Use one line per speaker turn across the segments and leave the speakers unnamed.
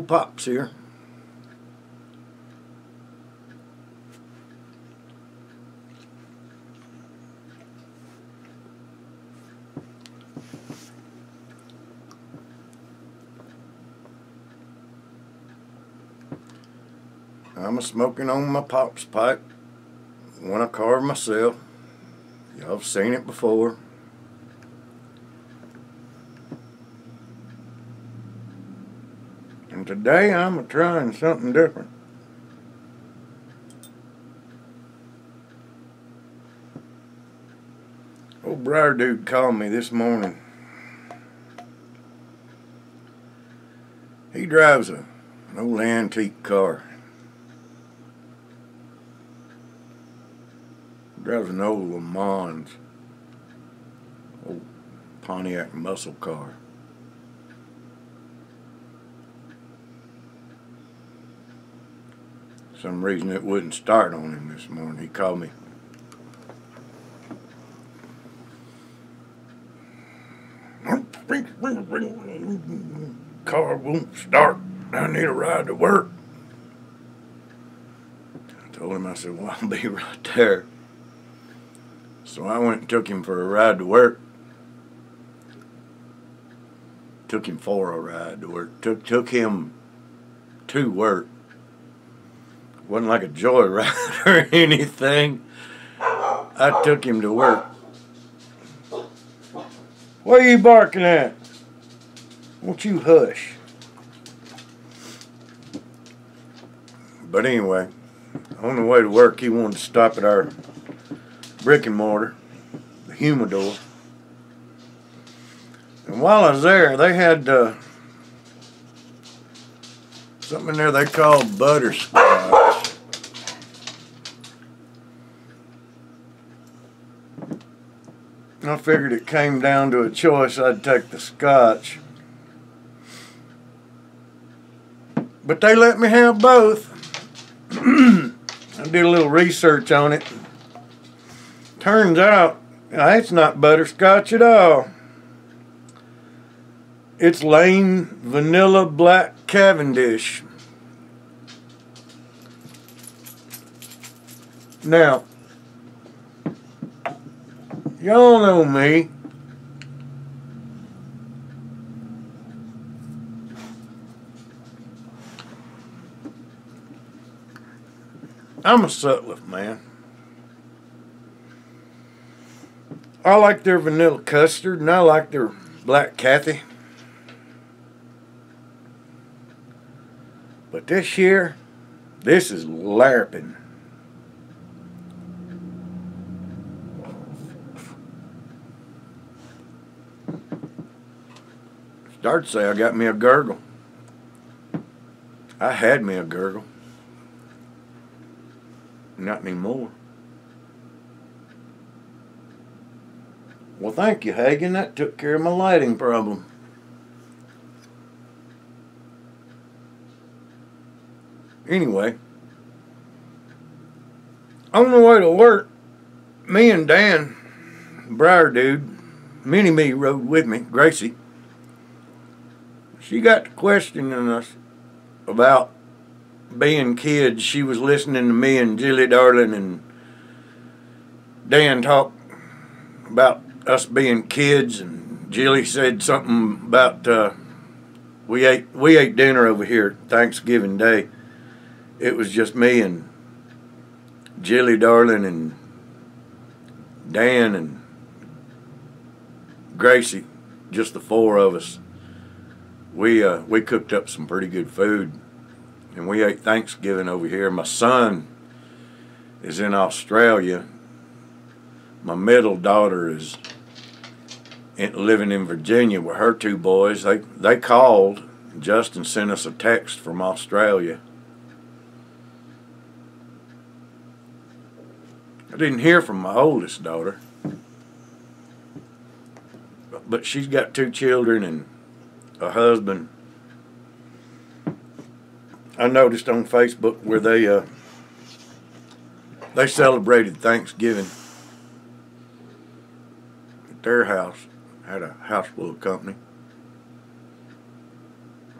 Ole'Pops here. I'm smoking on my Pops pipe, one I carved myself. Y'all have seen it before. And today I'm trying something different. Old Briar dude called me this morning. He drives an old antique car. Drives an old Le Mans, old Pontiac muscle car. For some reason it wouldn't start on him this morning. He called me. Car won't start. I need a ride to work. I told him, I said, well, I'll be right there. So I went and took him for a ride to work. Took him for a ride to work. Took him to work. Wasn't like a joyride or anything. I took him to work. What are you barking at? Won't you hush? But anyway, on the way to work, he wanted to stop at our brick and mortar, the humidor. And while I was there, they had something in there they called butterscotch. I figured it came down to a choice. I'd take the scotch. But they let me have both. I did a little research on it. Turns out, it's not butterscotch at all. It's Lane Vanilla Black Cavendish. Now, y'all know me. I'm a Sutliff man. I like their vanilla custard, and I like their black Kathy. But this year, this is larping. Start to say I got me a gurgle. I had me a gurgle. Not anymore. Well, thank you, Hagen. That took care of my lighting problem. Anyway, on the way to work, me and Dan, Briar dude, Mini-Me rode with me, Gracie. She got to questioning us about being kids. She was listening to me and Jilly Darling and Dan talk about us being kids, and Jilly said something about we ate dinner over here Thanksgiving Day. It was just me and Jilly Darling and Dan and Gracie, just the four of us. We cooked up some pretty good food, and we ate Thanksgiving over here. My son is in Australia. My middle daughter is living in Virginia with her two boys. They called. Justin sent us a text from Australia. I didn't hear from my oldest daughter, but she's got two children and a husband. I noticed on Facebook where they celebrated Thanksgiving at their house. Had a house full of company,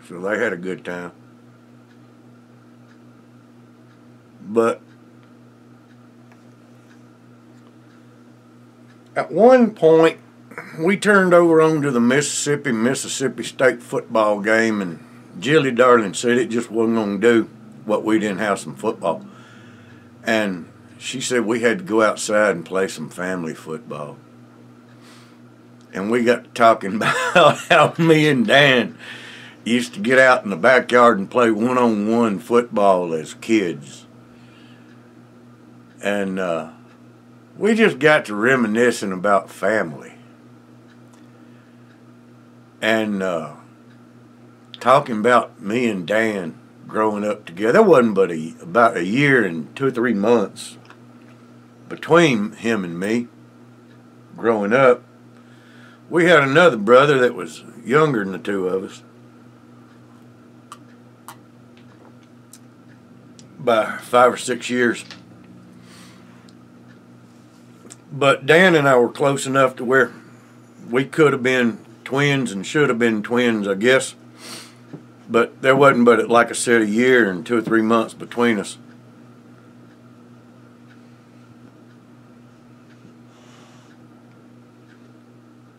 so they had a good time. But at one point, we turned over onto the Mississippi State football game, and Jilly Darling said it just wasn't going to do what we didn't have some football. And she said we had to go outside and play some family football. And we got to talking about how me and Dan used to get out in the backyard and play one-on-one football as kids. And we just got to reminiscing about family. And talking about me and Dan growing up together. There wasn't but about a year and 2 or 3 months between him and me growing up. We had another brother that was younger than the two of us by 5 or 6 years. But Dan and I were close enough to where we could have been twins and should have been twins, I guess. But there wasn't but, like I said, a year and 2 or 3 months between us.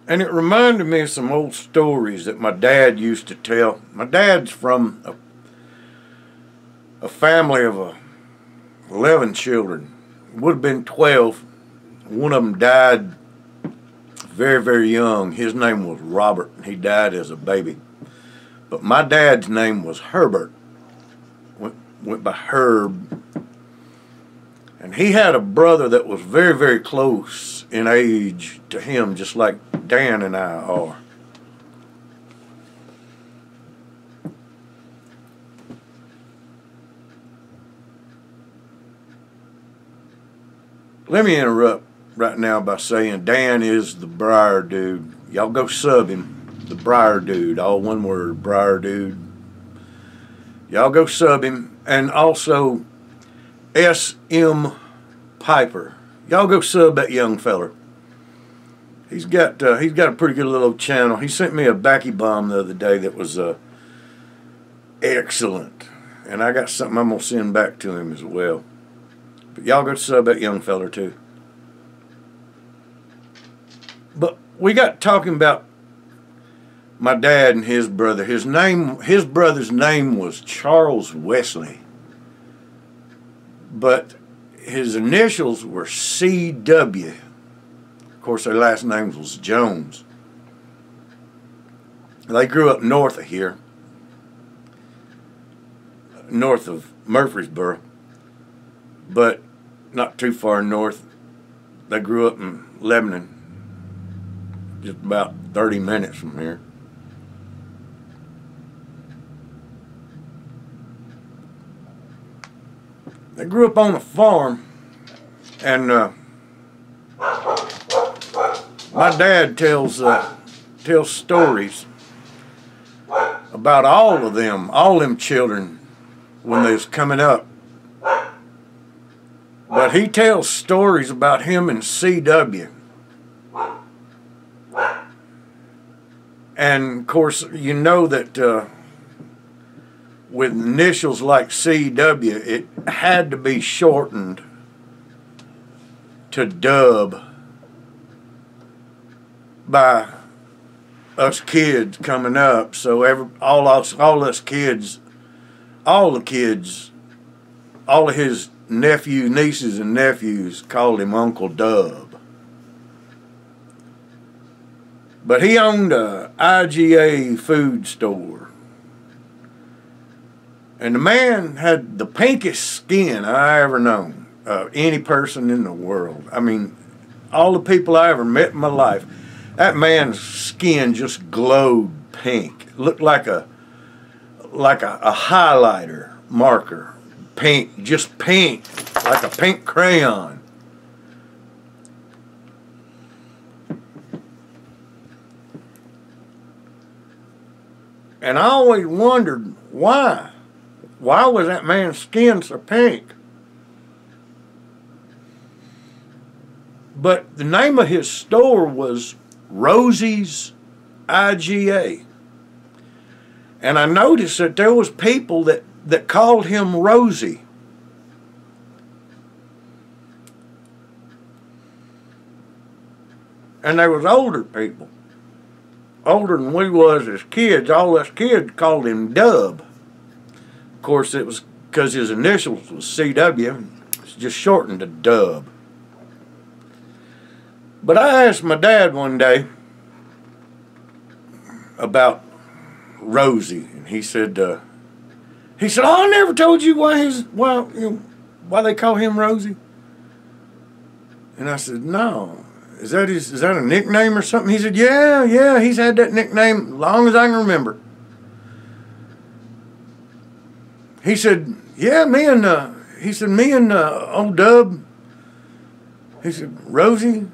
And it reminded me of some old stories that my dad used to tell. My dad's from a family of 11 children. Would have been 12. One of them died very, very young. His name was Robert, and he died as a baby. But my dad's name was Herbert. Went by Herb. And he had a brother that was very, very close in age to him, just like Dan and I are. Let me interrupt right now by saying Dan is the Briar Dude. Y'all go sub him. The Briar Dude. All one word. Briar Dude. Y'all go sub him. And also S.M. Piper. Y'all go sub that young feller. He's got a pretty good little channel. He sent me a backy bomb the other day that was excellent. And I got something I'm going to send back to him as well. But y'all go sub that young feller too. But we got talking about my dad and his brother. His brother's name was Charles Wesley. But his initials were C.W. Of course, their last name was Jones. They grew up north of here, north of Murfreesboro, but not too far north. They grew up in Lebanon, just about 30 minutes from here. They grew up on a farm, and my dad tells stories about all of them children when they was coming up. But he tells stories about him and C.W. And of course, you know that with initials like C.W., it had to be shortened to Dub by us kids coming up. So all the kids, all of his nieces and nephews called him Uncle Dub. But he owned a IGA food store. And the man had the pinkest skin I ever known of any person in the world. I mean, all the people I ever met in my life, that man's skin just glowed pink. It looked like a highlighter marker. Pink, just pink, like a pink crayon. And I always wondered why. Why was that man's skin so pink? But the name of his store was Rosie's IGA. And I noticed that there was people that called him Rosie. and they was older people. Older than we was as kids. All us kids called him Dub. Of course, it was because his initials was CW. It's just shortened to Dub. But I asked my dad one day about Rosie, and he said, "Oh, I never told you why they call him Rosie." And I said, "No, is that a nickname or something?" He said, "Yeah, he's had that nickname as long as I can remember." He said, "Yeah, me and old Dub." He said, "Rosie."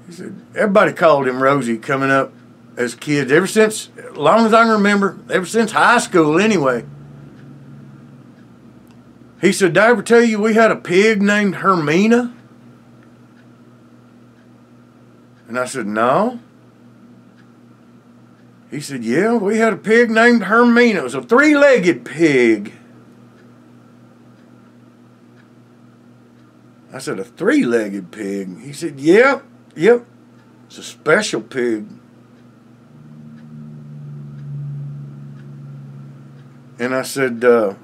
He said, "Everybody called him Rosie coming up as kids, ever since, as long as I can remember, ever since high school anyway." He said, "Did I ever tell you we had a pig named Hermina?" And I said, "No." He said, "Yeah, we had a pig named Hermina. It was a three-legged pig." I said, "A three-legged pig?" He said, Yep. It's a special pig." And I said, "A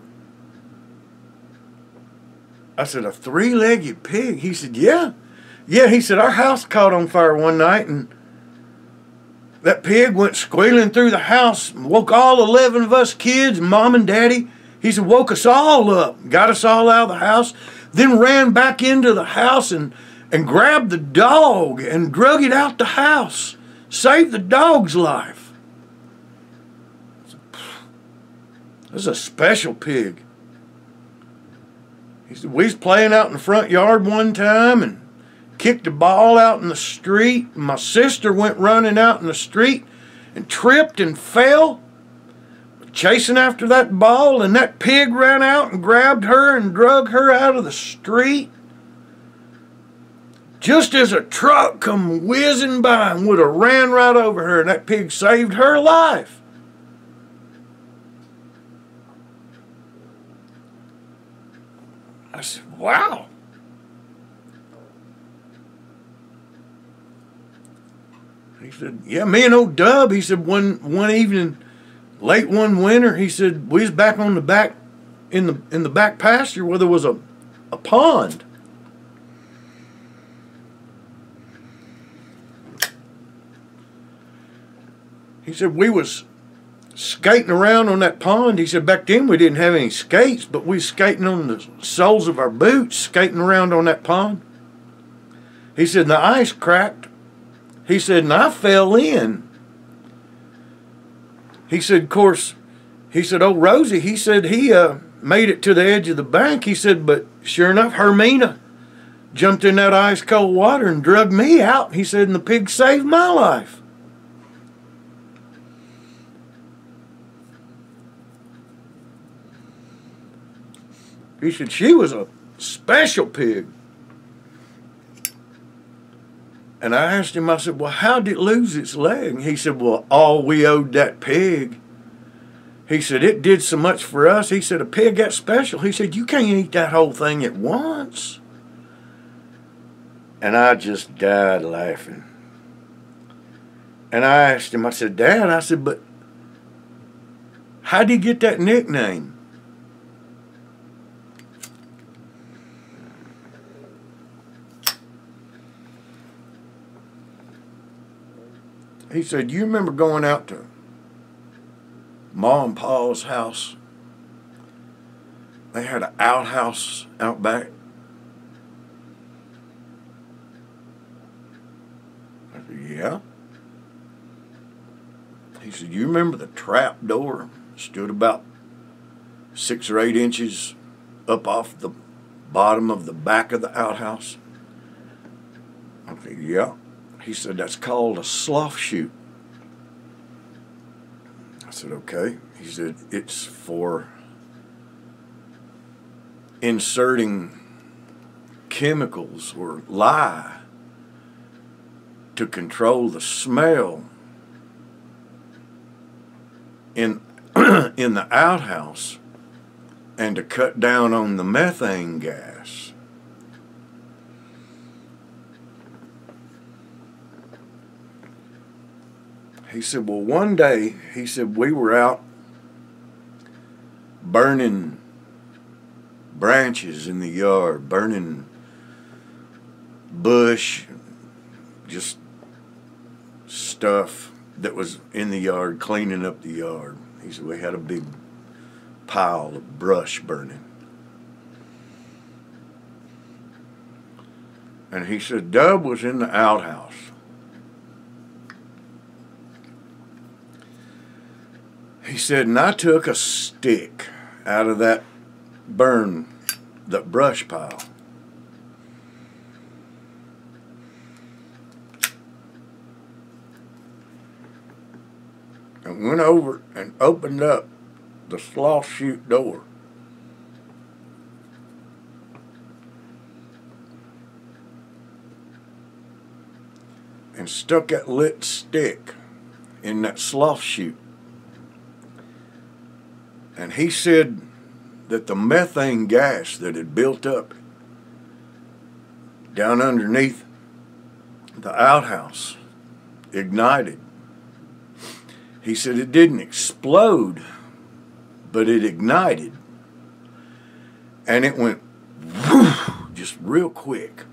three-legged pig?" He said, "Yeah." He said, "Our house caught on fire one night, and that pig went squealing through the house and woke all 11 of us kids, Mom and Daddy." He said, "Woke us all up, got us all out of the house, then ran back into the house and grabbed the dog and drug it out the house. Saved the dog's life." This is a special pig. He said, "We was playing out in the front yard one time and kicked a ball out in the street. My sister went running out in the street and tripped and fell, chasing after that ball, and that pig ran out and grabbed her and drug her out of the street. Just as a truck come whizzing by and would have ran right over her, and that pig saved her life." I said, "Wow." He said, "Yeah, me and old Dub," he said, one evening, late one winter, he said, we was back on the back, in the back pasture where there was a pond. He said, we was skating around on that pond. He said, back then we didn't have any skates, but we was skating on the soles of our boots, skating around on that pond. He said, and the ice cracked. He said, and I fell in. He said, of course, he said, old Rosie, he said he made it to the edge of the bank. He said, but sure enough, Hermina jumped in that ice cold water and drugged me out. He said, and the pig saved my life. He said, she was a special pig. And I asked him, I said, well, how did it lose its leg? And he said, well, all we owed that pig. He said, it did so much for us. He said, a pig that special. He said, you can't eat that whole thing at once. And I just died laughing. And I asked him, I said, Dad, I said, but how did he get that nickname? He said, you remember going out to Ma and Pa's house? They had an outhouse out back. I said, yeah. He said, you remember the trap door stood about 6 or 8 inches up off the bottom of the back of the outhouse? I said, yeah. He said, that's called a slough chute. I said, okay. He said, it's for inserting chemicals or lye to control the smell in the outhouse and to cut down on the methane gas. he said, well, one day, he said, we were out burning branches in the yard, burning bush, just stuff that was in the yard, cleaning up the yard. He said, we had a big pile of brush burning. And he said, Dub was in the outhouse. He said, and I took a stick out of that brush pile. And went over and opened up the sloth chute door. And stuck that lit stick in that sloth chute. And he said that the methane gas that had built up down underneath the outhouse ignited. He said it didn't explode, but it ignited. And it went whoosh, just real quick.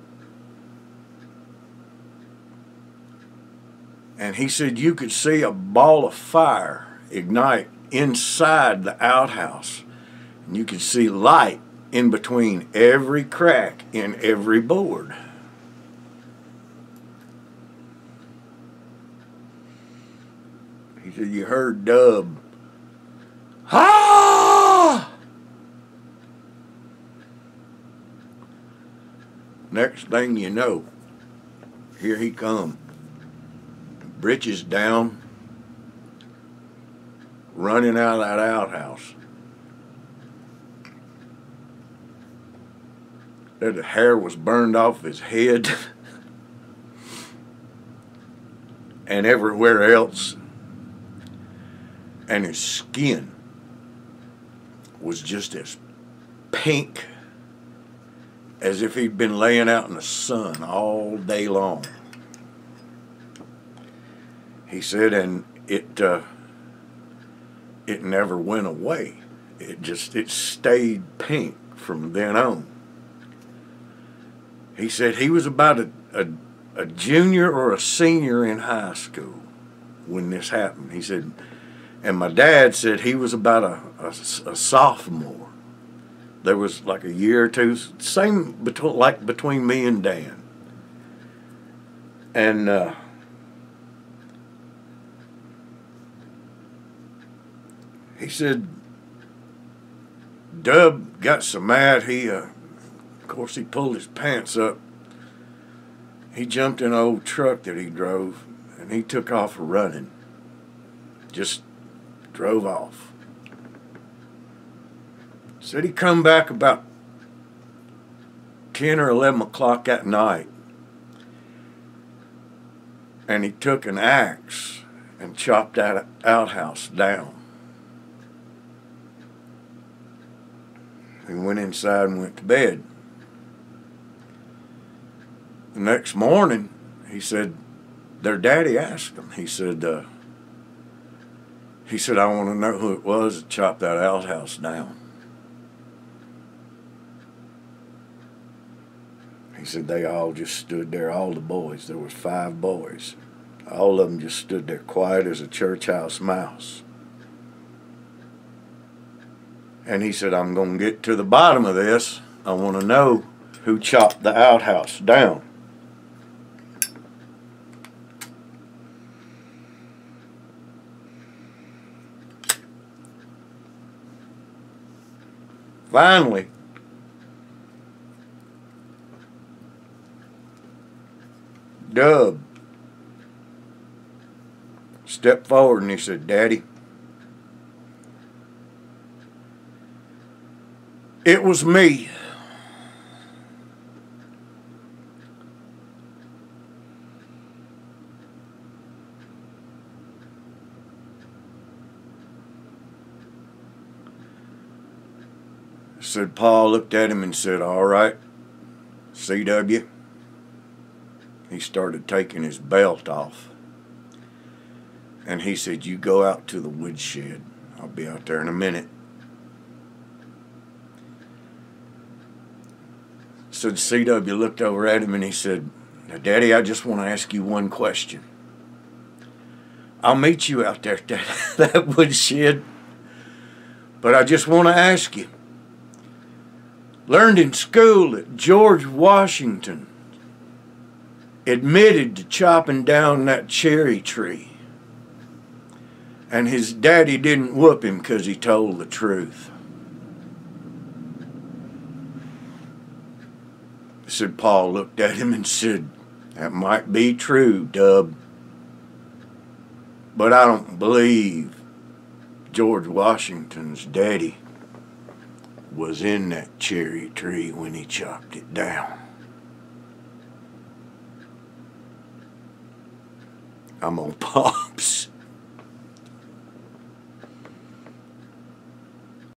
And he said you could see a ball of fire ignite inside the outhouse. And you could see light in between every crack in every board. He said you heard Dub, "Ah!" Next thing you know, here he come. Britches down, running out of that outhouse. The hair was burned off his head and everywhere else. And his skin was just as pink as if he'd been laying out in the sun all day long. He said, and it never went away. It stayed pink from then on. He said he was about a junior or a senior in high school when this happened. He said, and my dad said he was about a sophomore. There was like a year or two, same between me and Dan. And he said Dub got so mad of course he pulled his pants up. He jumped in an old truck that he drove and he took off running. Just drove off. Said he come back about 10 or 11 o'clock at night and he took an axe and chopped that outhouse down. He went inside and went to bed. The next morning, he said, their daddy asked him, he said, I want to know who it was that chopped that outhouse down. He said they all just stood there, all the boys. There was 5 boys. All of them just stood there quiet as a church house mouse. And he said, I'm going to get to the bottom of this. I want to know who chopped the outhouse down. Finally, Dub stepped forward and he said, Daddy, it was me. Said Pa looked at him and said, all right, CW. He started taking his belt off. And he said, you go out to the woodshed. I'll be out there in a minute. So C.W. looked over at him and he said, now, Daddy, I just want to ask you one question. I'll meet you out there at that woodshed. But I just want to ask you. Learned in school that George Washington admitted to chopping down that cherry tree. And his daddy didn't whoop him because he told the truth. Said Paul looked at him and said, that might be true, Dub. But I don't believe George Washington's daddy was in that cherry tree when he chopped it down. I'm on Pops.